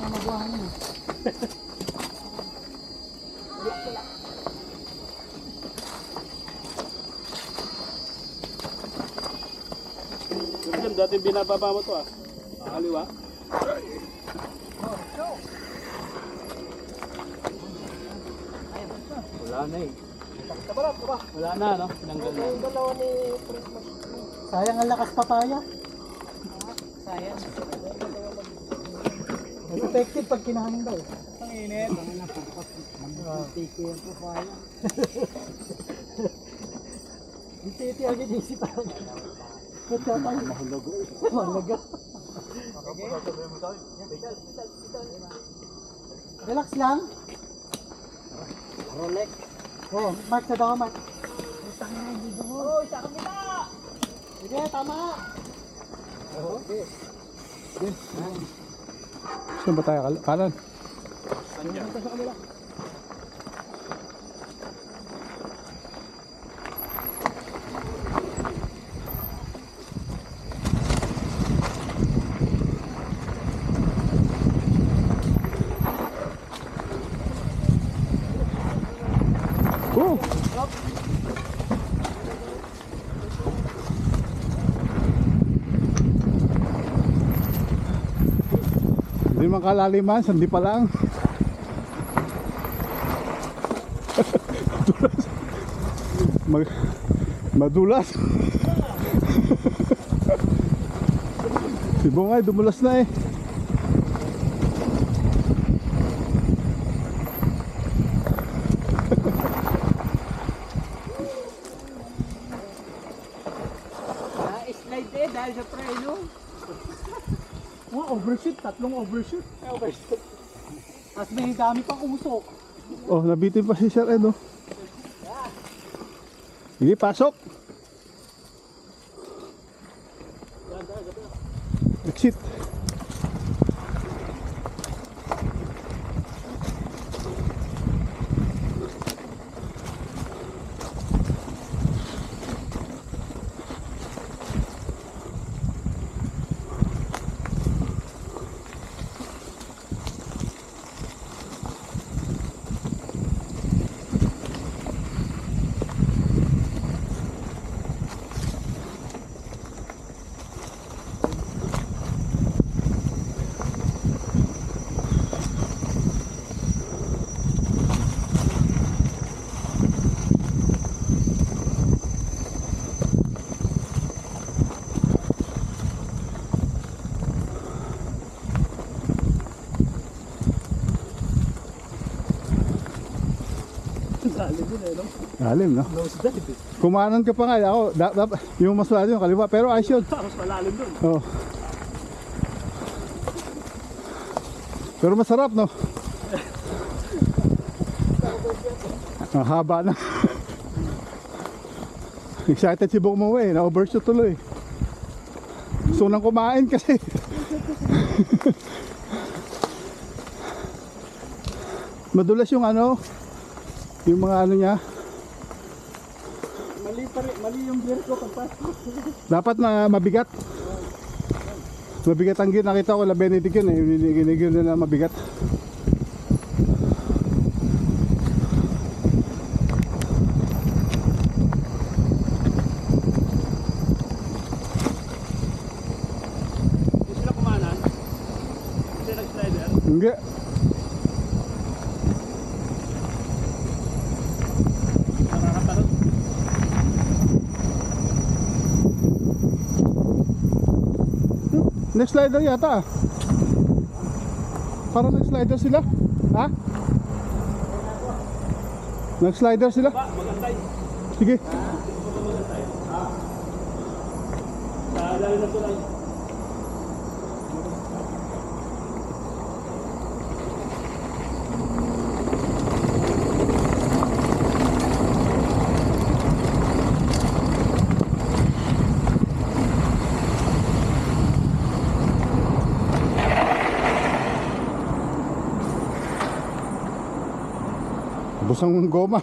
namabuhan mo. Dati binababa mo to ah. Kaliwa. Wala na eh. Wala na no? Tinanggal na. Sayang ang lakas papaya. Sayang. Mas effective pag kinahangin daw. Ang init. Tiki ang papaya. Titi agad isip agad. Mahalaga. Mahalaga. Relax lang. Rolex. Oh, mark sa daw, mark. Oh, sa kabila. Sige, tama. Okay. Saan ba tayo? Kanan? Dito sa kabila. Oh! Hindi man kalaliman, sandi pa lang. Madulas. Si Bongay dumulas na eh. Slide eh dahil sa preno. Oh, overshoot. Tatlong overshoot. Tapos may dami pang usok. Oh, nabitin pa si Sir Ed oh. Sige, pasok. Exit. Lalim, no? Nose dive. Kumanan ka pa nga. Ako, yung mas malalim yung kaliwa. Pero ayos yun. Mas malalim dun. Oh. Pero masarap, no? Ang haba na. Excited si Bong Mawe. Na-overshoot tuloy. Gusto nang kumain kasi. Madulas yung ano. Yung mga ano niya. Mali yung gear ko pagpasok. Dapat na mabigat. Mabigat ang gear. Nakita ko na Benedict yun eh. Ginigil nila mabigat. Hindi sila kumanan. Hindi nag-slider. Hindi. Nakakatalon. Next slider yata. Parang next slider sila. Ha? Next slider sila. Magantay. Sige. Sa lalim na tulay. Busang goma.